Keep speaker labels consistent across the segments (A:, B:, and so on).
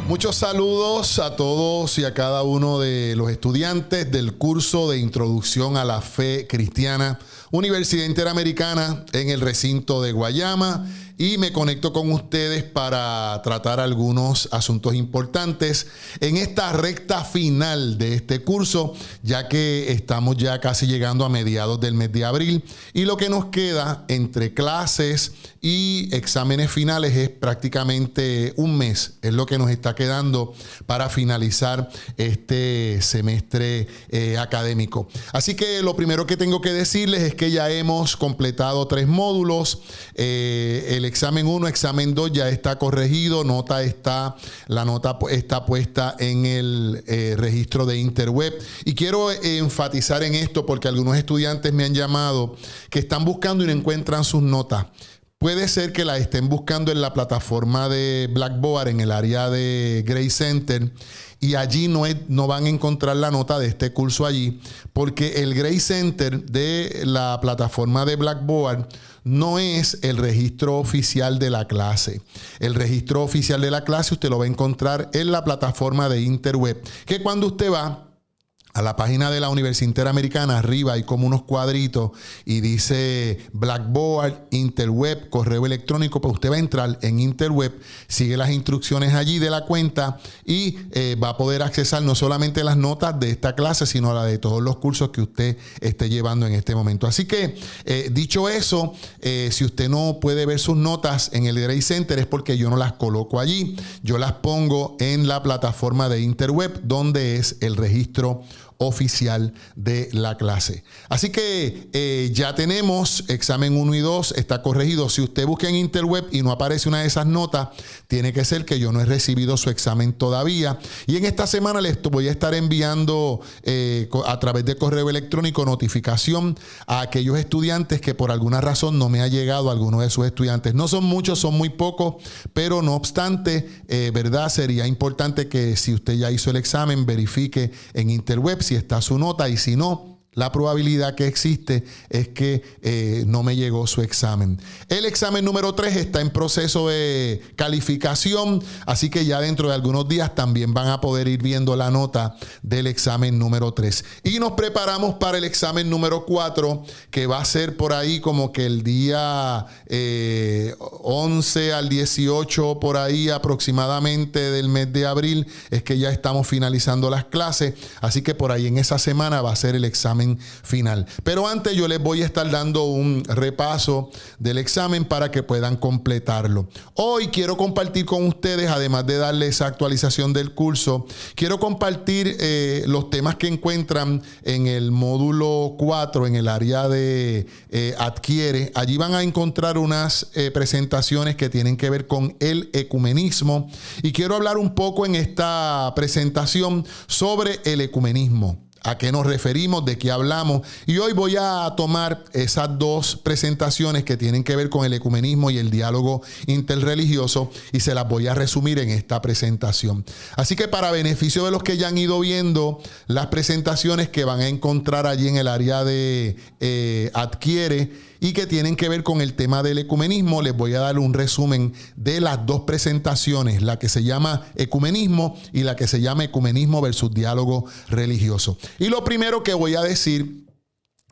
A: Muchos saludos a todos y a cada uno de los estudiantes del curso de Introducción a la Fe Cristiana, Universidad Interamericana en el recinto de Guayama, y me conecto con ustedes para tratar algunos asuntos importantes en esta recta final de este curso, ya que estamos ya casi llegando a mediados del mes de abril y lo que nos queda entre clases y exámenes finales es prácticamente un mes, es lo que nos está quedando para finalizar este semestre académico. Así que lo primero que tengo que decirles es que ya hemos completado 3 módulos. El examen 1, examen 2 ya está corregido, la nota está puesta en el registro de Interweb. Y quiero enfatizar en esto porque algunos estudiantes me han llamado que están buscando y no encuentran sus notas. Puede ser que la estén buscando en la plataforma de Blackboard en el área de Gray Center y allí no van a encontrar la nota de este curso allí, porque el Gray Center de la plataforma de Blackboard no es el registro oficial de la clase. El registro oficial de la clase usted lo va a encontrar en la plataforma de Interweb, que cuando usted va a la página de la Universidad Interamericana, arriba hay como unos cuadritos y dice Blackboard, Interweb, correo electrónico. Pues usted va a entrar en Interweb, sigue las instrucciones allí de la cuenta y va a poder accesar no solamente las notas de esta clase, sino la de todos los cursos que usted esté llevando en este momento. Así que, dicho eso, si usted no puede ver sus notas en el Gray Center es porque yo no las coloco allí. Yo las pongo en la plataforma de Interweb, donde es el registro oficial de la clase. Así que ya tenemos examen 1 y 2, está corregido. Si usted busca en Interweb y no aparece una de esas notas, tiene que ser que yo no he recibido su examen todavía. Y en esta semana les voy a estar enviando a través de correo electrónico notificación a aquellos estudiantes que por alguna razón no me ha llegado alguno de sus estudiantes. No son muchos, son muy pocos, pero no obstante, ¿verdad? Sería importante que si usted ya hizo el examen, verifique en Interweb si está su nota, y si no, la probabilidad que existe es que no me llegó su examen. El examen número 3 está en proceso de calificación, así que ya dentro de algunos días también van a poder ir viendo la nota del examen número 3. Y nos preparamos para el examen número 4, que va a ser por ahí como que el día 11 al 18, por ahí aproximadamente del mes de abril, es que ya estamos finalizando las clases, así que por ahí en esa semana va a ser el examen final. Pero antes yo les voy a estar dando un repaso del examen para que puedan completarlo. Hoy quiero compartir con ustedes, además de darles esa actualización del curso, quiero compartir los temas que encuentran en el módulo 4, en el área de Adquiere. Allí van a encontrar unas presentaciones que tienen que ver con el ecumenismo, y quiero hablar un poco en esta presentación sobre el ecumenismo. ¿A qué nos referimos? ¿De qué hablamos? Y hoy voy a tomar esas 2 presentaciones que tienen que ver con el ecumenismo y el diálogo interreligioso y se las voy a resumir en esta presentación. Así que para beneficio de los que ya han ido viendo las presentaciones que van a encontrar allí en el área de Adquiere y que tienen que ver con el tema del ecumenismo, les voy a dar un resumen de las 2 presentaciones, la que se llama ecumenismo y la que se llama ecumenismo versus diálogo religioso. Y lo primero que voy a decir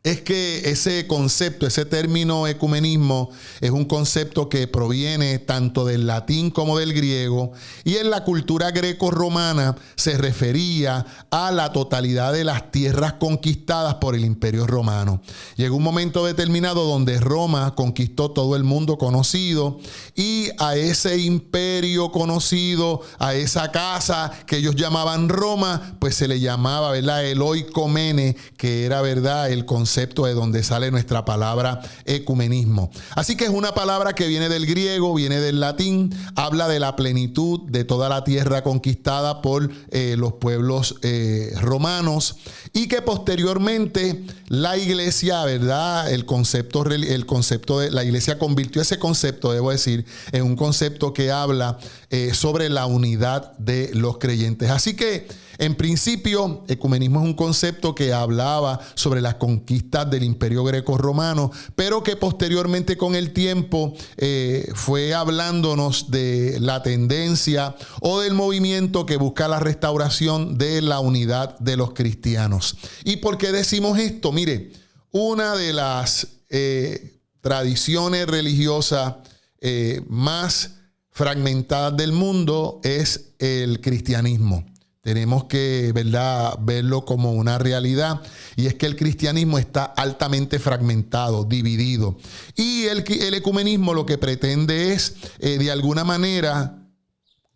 A: es que ese concepto, ese término ecumenismo, es un concepto que proviene tanto del latín como del griego, y en la cultura greco-romana se refería a la totalidad de las tierras conquistadas por el Imperio Romano. Llegó un momento determinado donde Roma conquistó todo el mundo conocido, y a ese imperio conocido, a esa casa que ellos llamaban Roma, pues se le llamaba, ¿verdad?, el oikomene, que era, ¿verdad?, el concepto de donde sale nuestra palabra ecumenismo. Así que es una palabra que viene del griego, viene del latín, habla de la plenitud de toda la tierra conquistada por los pueblos romanos, y que posteriormente la iglesia, ¿verdad? El concepto de la iglesia convirtió ese concepto, debo decir, en un concepto que habla sobre la unidad de los creyentes. Así que, en principio, ecumenismo es un concepto que hablaba sobre las conquistas del Imperio Greco-Romano, pero que posteriormente con el tiempo fue hablándonos de la tendencia o del movimiento que busca la restauración de la unidad de los cristianos. ¿Y por qué decimos esto? Mire, una de las tradiciones religiosas más fragmentadas del mundo es el cristianismo. Tenemos que, ¿verdad?, verlo como una realidad, y es que el cristianismo está altamente fragmentado, dividido. Y el ecumenismo lo que pretende es, de alguna manera,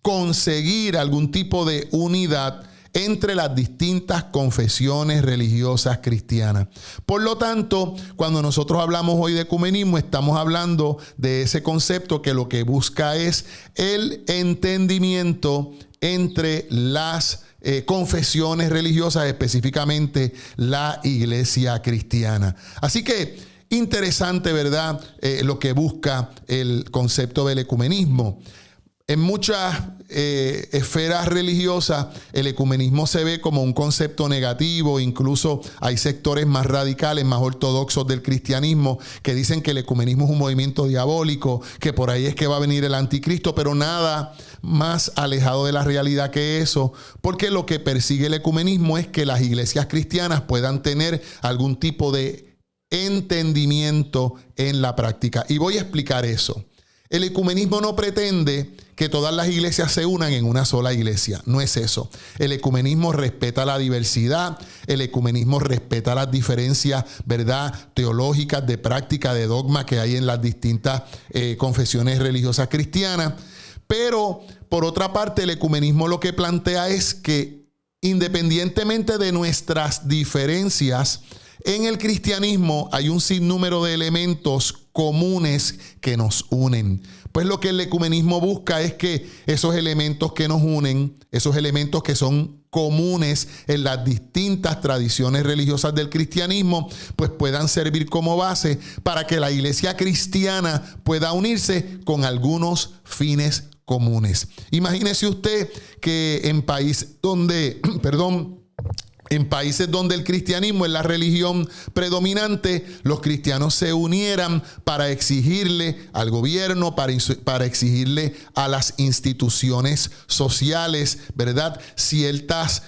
A: conseguir algún tipo de unidad entre las distintas confesiones religiosas cristianas. Por lo tanto, cuando nosotros hablamos hoy de ecumenismo, estamos hablando de ese concepto que lo que busca es el entendimiento entre las confesiones religiosas, específicamente la iglesia cristiana. Así que interesante, ¿verdad?, lo que busca el concepto del ecumenismo. En muchas esferas religiosas, el ecumenismo se ve como un concepto negativo. Incluso hay sectores más radicales, más ortodoxos del cristianismo, que dicen que el ecumenismo es un movimiento diabólico, que por ahí es que va a venir el anticristo, pero nada más alejado de la realidad que eso, porque lo que persigue el ecumenismo es que las iglesias cristianas puedan tener algún tipo de entendimiento en la práctica. Y voy a explicar eso. El ecumenismo no pretende que todas las iglesias se unan en una sola iglesia. No es eso. El ecumenismo respeta la diversidad. El ecumenismo respeta las diferencias, ¿verdad?, teológicas, de práctica, de dogma que hay en las distintas confesiones religiosas cristianas. Pero, por otra parte, el ecumenismo lo que plantea es que, independientemente de nuestras diferencias, en el cristianismo hay un sinnúmero de elementos comunes que nos unen. Pues lo que el ecumenismo busca es que esos elementos que nos unen, esos elementos que son comunes en las distintas tradiciones religiosas del cristianismo, pues puedan servir como base para que la iglesia cristiana pueda unirse con algunos fines comunes. Imagínese usted que en países donde, en países donde el cristianismo es la religión predominante, los cristianos se unieran para exigirle al gobierno, para exigirle a las instituciones sociales, ¿verdad?, ciertas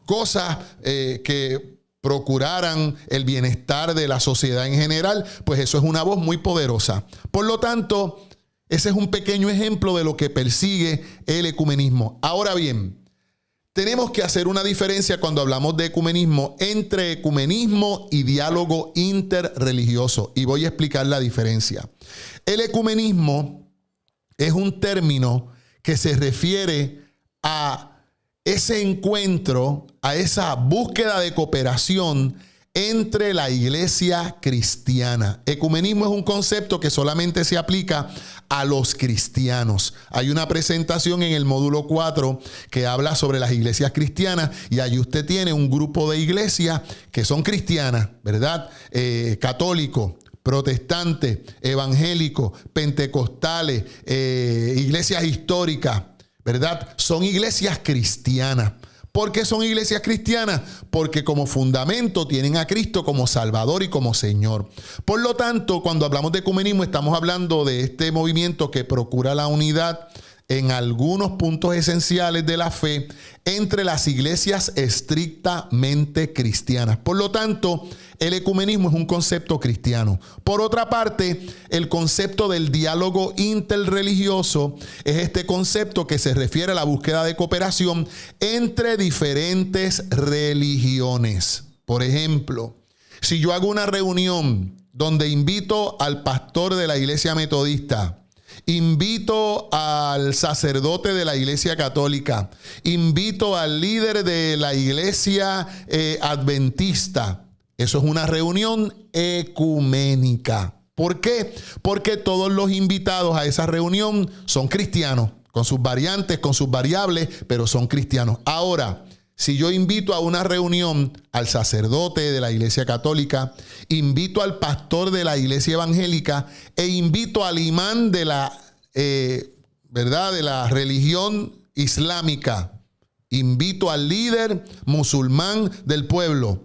A: cosas que procuraran el bienestar de la sociedad en general. Pues eso es una voz muy poderosa. Por lo tanto, ese es un pequeño ejemplo de lo que persigue el ecumenismo. Ahora bien, tenemos que hacer una diferencia cuando hablamos de ecumenismo entre ecumenismo y diálogo interreligioso. Y voy a explicar la diferencia. El ecumenismo es un término que se refiere a ese encuentro, a esa búsqueda de cooperación entre la iglesia cristiana. Ecumenismo es un concepto que solamente se aplica a los cristianos. Hay una presentación en el módulo 4 que habla sobre las iglesias cristianas, y allí usted tiene un grupo de iglesias que son cristianas, ¿verdad? Católicos, protestantes, evangélicos, pentecostales, iglesias históricas, ¿verdad? Son iglesias cristianas. ¿Por qué son iglesias cristianas? Porque como fundamento tienen a Cristo como Salvador y como Señor. Por lo tanto, cuando hablamos de ecumenismo, estamos hablando de este movimiento que procura la unidad en algunos puntos esenciales de la fe entre las iglesias estrictamente cristianas. Por lo tanto, el ecumenismo es un concepto cristiano. Por otra parte, el concepto del diálogo interreligioso es este concepto que se refiere a la búsqueda de cooperación entre diferentes religiones. Por ejemplo, si yo hago una reunión donde invito al pastor de la iglesia metodista, invito al sacerdote de la iglesia católica, invito al líder de la iglesia adventista, eso es una reunión ecuménica. ¿Por qué? Porque todos los invitados a esa reunión son cristianos, con sus variantes, con sus variables, pero son cristianos. Ahora, Si yo invito a una reunión al sacerdote de la Iglesia Católica, invito al pastor de la Iglesia Evangélica e invito al imán de la, ¿verdad?, de la religión islámica, invito al líder musulmán del pueblo,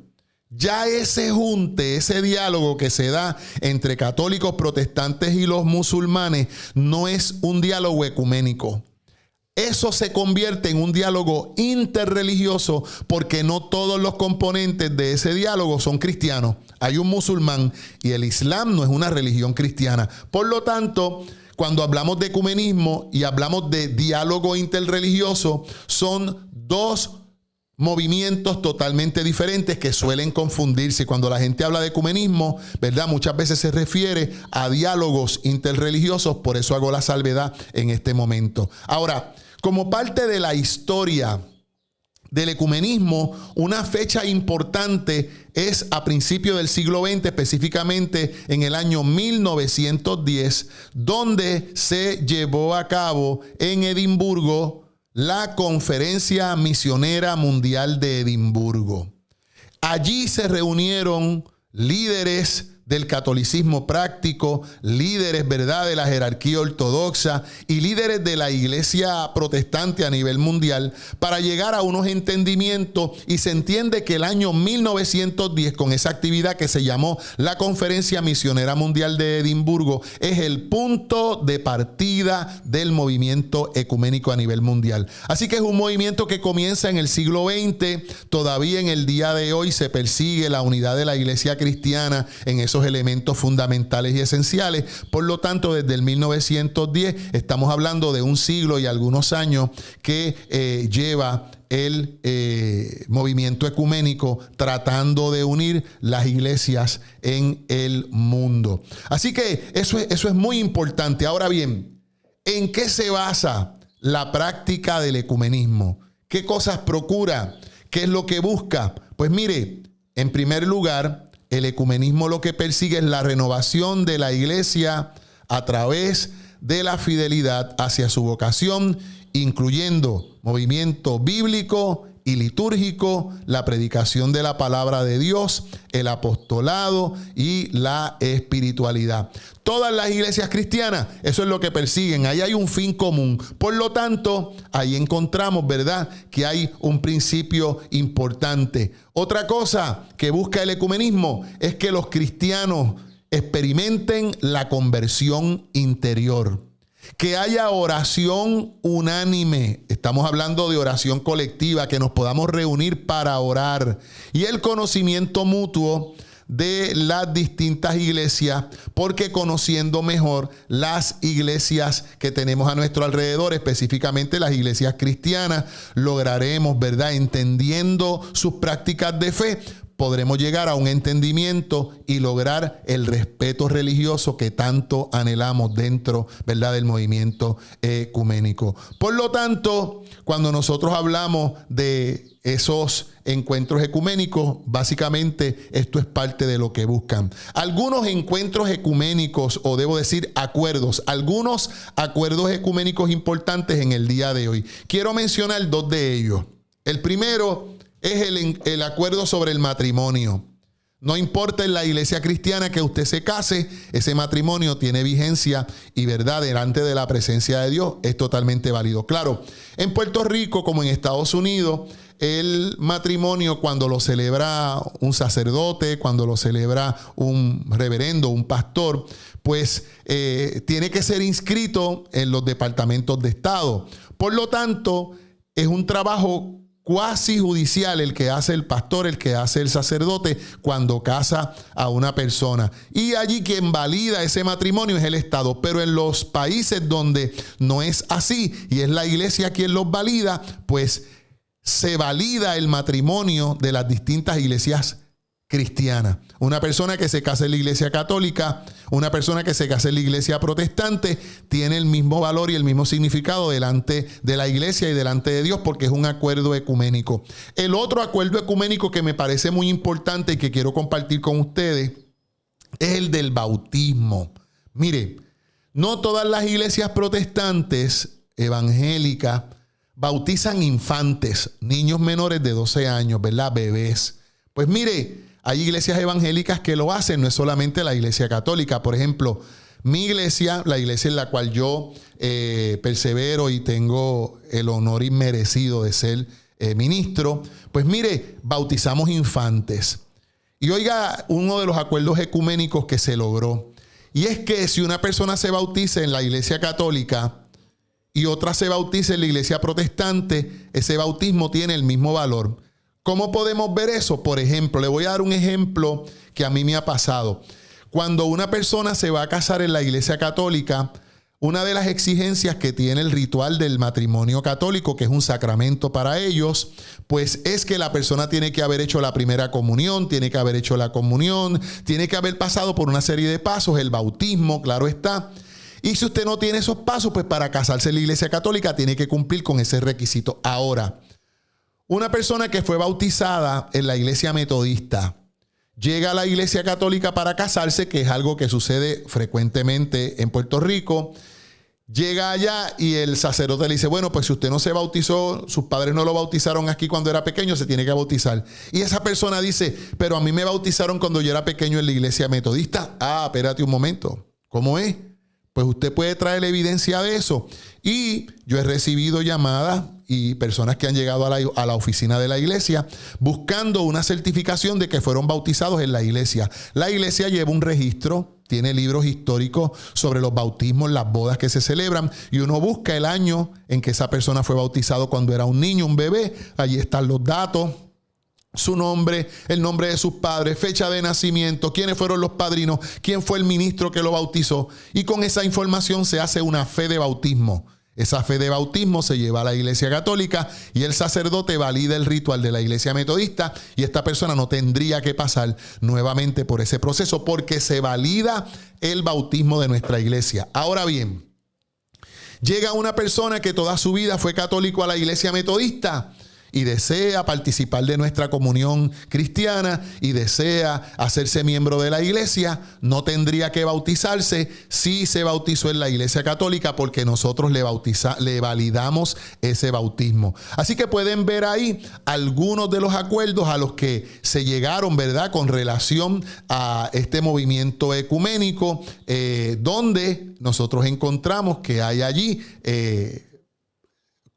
A: ya ese junte, ese diálogo que se da entre católicos, protestantes y los musulmanes no es un diálogo ecuménico. Eso se convierte en un diálogo interreligioso porque no todos los componentes de ese diálogo son cristianos. Hay un musulmán y el Islam no es una religión cristiana. Por lo tanto, cuando hablamos de ecumenismo y hablamos de diálogo interreligioso, son dos movimientos totalmente diferentes que suelen confundirse. Cuando la gente habla de ecumenismo, ¿verdad?, muchas veces se refiere a diálogos interreligiosos, por eso hago la salvedad en este momento. Ahora, como parte de la historia del ecumenismo, una fecha importante es a principios del siglo XX, específicamente en el año 1910, donde se llevó a cabo en Edimburgo la Conferencia Misionera Mundial de Edimburgo. Allí se reunieron líderes del catolicismo práctico, líderes, ¿verdad?, de la jerarquía ortodoxa y líderes de la iglesia protestante a nivel mundial para llegar a unos entendimientos, y se entiende que el año 1910, con esa actividad que se llamó la Conferencia Misionera Mundial de Edimburgo, es el punto de partida del movimiento ecuménico a nivel mundial. Así que es un movimiento que comienza en el siglo XX, todavía en el día de hoy se persigue la unidad de la iglesia cristiana en esos elementos fundamentales y esenciales. Por lo tanto, desde el 1910 estamos hablando de un siglo y algunos años que lleva el movimiento ecuménico tratando de unir las iglesias en el mundo. Así que eso es muy importante. Ahora bien, ¿en qué se basa la práctica del ecumenismo? ¿Qué cosas procura? ¿Qué es lo que busca? Pues mire, en primer lugar, el ecumenismo lo que persigue es la renovación de la iglesia a través de la fidelidad hacia su vocación, incluyendo movimiento bíblico y litúrgico, la predicación de la palabra de Dios, el apostolado y la espiritualidad. Todas las iglesias cristianas, eso es lo que persiguen. Ahí hay un fin común. Por lo tanto, ahí encontramos, ¿verdad?, que hay un principio importante. Otra cosa que busca el ecumenismo es que los cristianos experimenten la conversión interior. Que haya oración unánime. Estamos hablando de oración colectiva, que nos podamos reunir para orar. Y el conocimiento mutuo de las distintas iglesias, porque conociendo mejor las iglesias que tenemos a nuestro alrededor, específicamente las iglesias cristianas, lograremos, ¿verdad?, entendiendo sus prácticas de fe, podremos llegar a un entendimiento y lograr el respeto religioso que tanto anhelamos dentro, ¿verdad?, del movimiento ecuménico. Por lo tanto, cuando nosotros hablamos de esos encuentros ecuménicos, básicamente esto es parte de lo que buscan. Algunos encuentros ecuménicos, o debo decir acuerdos, algunos acuerdos ecuménicos importantes en el día de hoy. Quiero mencionar dos de ellos. El primero es el acuerdo sobre el matrimonio. No importa en la iglesia cristiana que usted se case, ese matrimonio tiene vigencia y verdad delante de la presencia de Dios, es totalmente válido. Claro, en Puerto Rico como en Estados Unidos, el matrimonio, cuando lo celebra un sacerdote, cuando lo celebra un reverendo, un pastor, pues tiene que ser inscrito en los departamentos de Estado. Por lo tanto, es un trabajo cuasi judicial el que hace el pastor, el que hace el sacerdote cuando casa a una persona. Y allí quien valida ese matrimonio es el Estado. Pero en los países donde no es así y es la iglesia quien los valida, pues se valida el matrimonio de las distintas iglesias cristiana. Una persona que se casa en la iglesia católica, una persona que se casa en la iglesia protestante, tiene el mismo valor y el mismo significado delante de la iglesia y delante de Dios, porque es un acuerdo ecuménico. El otro acuerdo ecuménico que me parece muy importante y que quiero compartir con ustedes es el del bautismo. Mire, no todas las iglesias protestantes evangélicas bautizan infantes, niños menores de 12 años, ¿verdad? Bebés. Pues mire, hay iglesias evangélicas que lo hacen, no es solamente la iglesia católica. Por ejemplo, mi iglesia, la iglesia en la cual yo persevero y tengo el honor inmerecido de ser ministro, pues mire, bautizamos infantes. Y oiga, uno de los acuerdos ecuménicos que se logró, y es que si una persona se bautiza en la iglesia católica y otra se bautiza en la iglesia protestante, ese bautismo tiene el mismo valor. ¿Cómo podemos ver eso? Por ejemplo, le voy a dar un ejemplo que a mí me ha pasado. Cuando una persona se va a casar en la iglesia católica, una de las exigencias que tiene el ritual del matrimonio católico, que es un sacramento para ellos, pues es que la persona tiene que haber hecho la primera comunión, tiene que haber hecho la comunión, tiene que haber pasado por una serie de pasos, el bautismo, claro está. Y si usted no tiene esos pasos, pues para casarse en la iglesia católica tiene que cumplir con ese requisito. Ahora, una persona que fue bautizada en la iglesia metodista llega a la iglesia católica para casarse, que es algo que sucede frecuentemente en Puerto Rico. Llega allá y el sacerdote le dice, bueno, pues si usted no se bautizó, sus padres no lo bautizaron aquí cuando era pequeño, se tiene que bautizar. Y esa persona dice, pero a mí me bautizaron cuando yo era pequeño en la iglesia metodista. Ah, espérate un momento. ¿Cómo es? Pues usted puede traer la evidencia de eso. Y yo he recibido llamadas y personas que han llegado a la oficina de la iglesia buscando una certificación de que fueron bautizados en la iglesia. La iglesia lleva un registro, tiene libros históricos sobre los bautismos, las bodas que se celebran, y uno busca el año en que esa persona fue bautizado cuando era un niño, un bebé. Allí están los datos, su nombre, el nombre de sus padres, fecha de nacimiento, quiénes fueron los padrinos, quién fue el ministro que lo bautizó. Y con esa información se hace una fe de bautismo. Esa fe de bautismo se lleva a la iglesia católica y el sacerdote valida el ritual de la iglesia metodista, y esta persona no tendría que pasar nuevamente por ese proceso porque se valida el bautismo de nuestra iglesia. Ahora bien, llega una persona que toda su vida fue católico a la iglesia metodista y desea participar de nuestra comunión cristiana y desea hacerse miembro de la iglesia, no tendría que bautizarse si se bautizó en la iglesia católica, porque nosotros le validamos ese bautismo. Así que pueden ver ahí algunos de los acuerdos a los que se llegaron, ¿verdad?, con relación a este movimiento ecuménico, donde nosotros encontramos que hay allí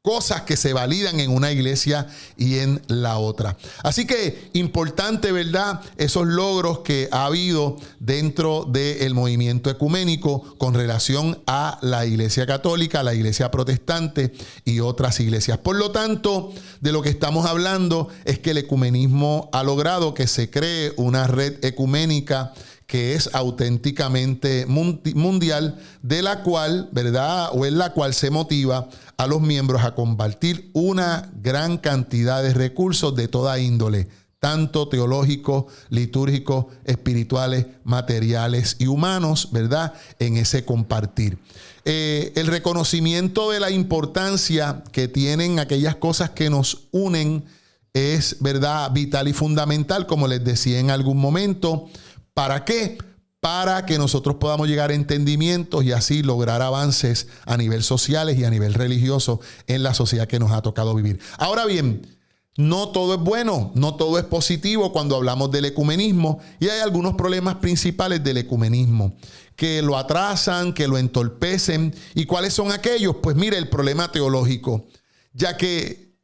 A: cosas que se validan en una iglesia y en la otra. Así que importante, ¿verdad?, esos logros que ha habido dentro del movimiento ecuménico con relación a la iglesia católica, la iglesia protestante y otras iglesias. Por lo tanto, de lo que estamos hablando es que el ecumenismo ha logrado que se cree una red ecuménica que es auténticamente mundial, de la cual, ¿verdad?, o en la cual se motiva a los miembros a compartir una gran cantidad de recursos de toda índole, tanto teológicos, litúrgicos, espirituales, materiales y humanos, ¿verdad?, en ese compartir. El reconocimiento de la importancia que tienen aquellas cosas que nos unen es, ¿verdad?, vital y fundamental, como les decía en algún momento. ¿Para qué? Para que nosotros podamos llegar a entendimientos y así lograr avances a nivel sociales y a nivel religioso en la sociedad que nos ha tocado vivir. Ahora bien, no todo es bueno, no todo es positivo cuando hablamos del ecumenismo, y hay algunos problemas principales del ecumenismo que lo atrasan, que lo entorpecen. ¿Y cuáles son aquellos? Pues mire, el problema teológico, ya que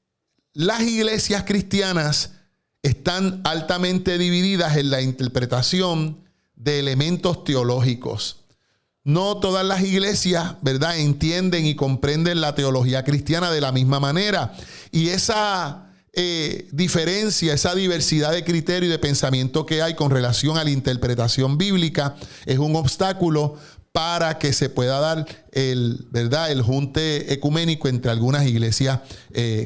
A: las iglesias cristianas están altamente divididas en la interpretación de elementos teológicos. No todas las iglesias, ¿verdad?, entienden y comprenden la teología cristiana de la misma manera. Y esa diferencia, esa diversidad de criterio y de pensamiento que hay con relación a la interpretación bíblica es un obstáculo para que se pueda dar el junte ecuménico entre algunas iglesias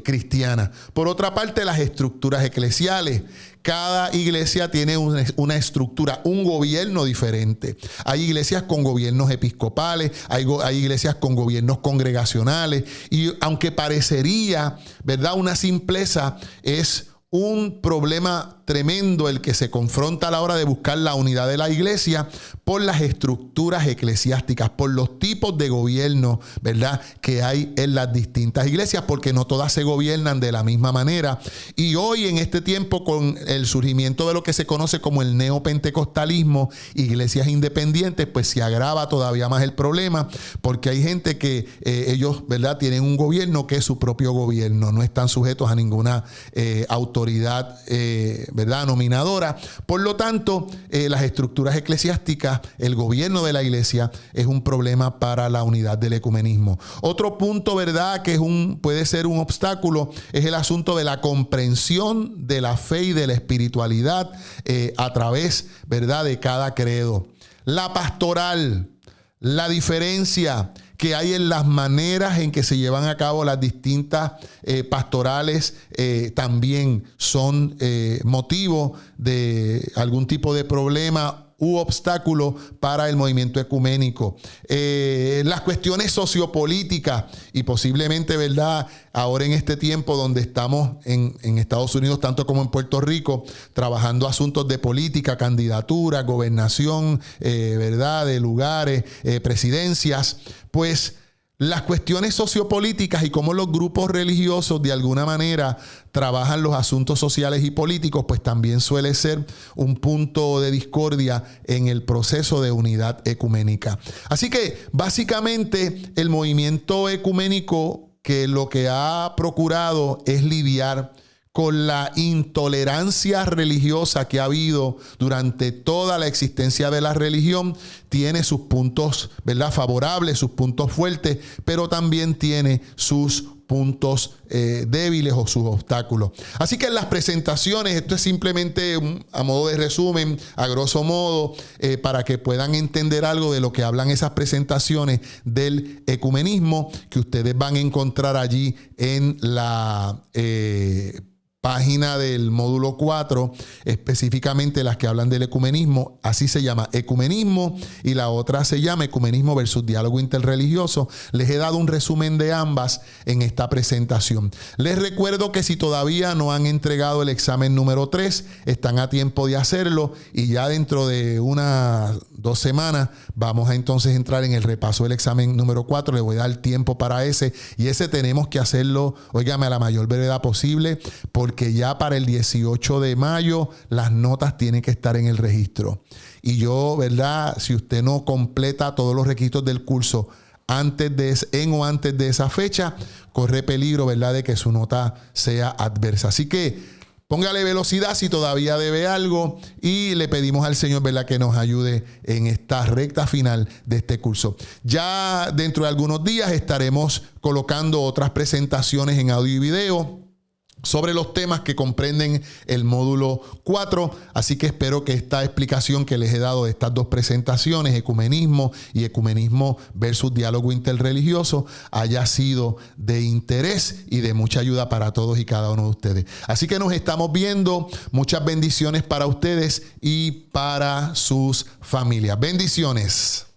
A: cristianas. Por otra parte, las estructuras eclesiales. Cada iglesia tiene una estructura, un gobierno diferente. Hay iglesias con gobiernos episcopales, hay iglesias con gobiernos congregacionales, y aunque parecería, ¿verdad?, una simpleza, es un problema tremendo el que se confronta a la hora de buscar la unidad de la iglesia por las estructuras eclesiásticas, por los tipos de gobierno, ¿verdad?, que hay en las distintas iglesias, porque no todas se gobiernan de la misma manera. Y hoy, en este tiempo, con el surgimiento de lo que se conoce como el neopentecostalismo, iglesias independientes, pues se agrava todavía más el problema, porque hay gente que ellos, ¿verdad?, tienen un gobierno que es su propio gobierno, no están sujetos a ninguna autoridad, ¿verdad?, nominadora. Por lo tanto, las estructuras eclesiásticas, el gobierno de la iglesia es un problema para la unidad del ecumenismo. Otro punto, ¿verdad?, que puede ser un obstáculo es el asunto de la comprensión de la fe y de la espiritualidad a través, ¿verdad?, de cada credo. La pastoral, la diferencia que hay en las maneras en que se llevan a cabo las distintas pastorales también son motivo de algún tipo de problema u obstáculo para el movimiento ecuménico. Las cuestiones sociopolíticas y posiblemente, ¿verdad?, ahora en este tiempo donde estamos en Estados Unidos, tanto como en Puerto Rico, trabajando asuntos de política, candidatura, gobernación, ¿verdad?, de lugares, presidencias, pues las cuestiones sociopolíticas y cómo los grupos religiosos de alguna manera trabajan los asuntos sociales y políticos, pues también suele ser un punto de discordia en el proceso de unidad ecuménica. Así que básicamente el movimiento ecuménico, que lo que ha procurado es lidiar con la intolerancia religiosa que ha habido durante toda la existencia de la religión, tiene sus puntos, ¿verdad?, favorables, sus puntos fuertes, pero también tiene sus puntos débiles o sus obstáculos. Así que en las presentaciones, esto es simplemente a modo de resumen, a grosso modo, para que puedan entender algo de lo que hablan esas presentaciones del ecumenismo, que ustedes van a encontrar allí en la página del módulo 4, específicamente las que hablan del ecumenismo. Así se llama, ecumenismo, y la otra se llama ecumenismo versus diálogo interreligioso. Les he dado un resumen de ambas en esta presentación. Les recuerdo que si todavía no han entregado el examen número 3, están a tiempo de hacerlo, y ya dentro de unas 2 semanas vamos a entonces entrar en el repaso del examen número 4. Le voy a dar tiempo para ese, y ese tenemos que hacerlo, óigame, a la mayor brevedad posible, porque ya para el 18 de mayo las notas tienen que estar en el registro. Y yo, ¿verdad?, si usted no completa todos los requisitos del curso antes de esa fecha, corre peligro, ¿verdad?, de que su nota sea adversa. Así que póngale velocidad si todavía debe algo, y le pedimos al Señor, ¿verdad?, que nos ayude en esta recta final de este curso. Ya dentro de algunos días estaremos colocando otras presentaciones en audio y video sobre los temas que comprenden el módulo 4. Así que espero que esta explicación que les he dado de estas 2 presentaciones, ecumenismo y ecumenismo versus diálogo interreligioso, haya sido de interés y de mucha ayuda para todos y cada uno de ustedes. Así que nos estamos viendo. Muchas bendiciones para ustedes y para sus familias. Bendiciones.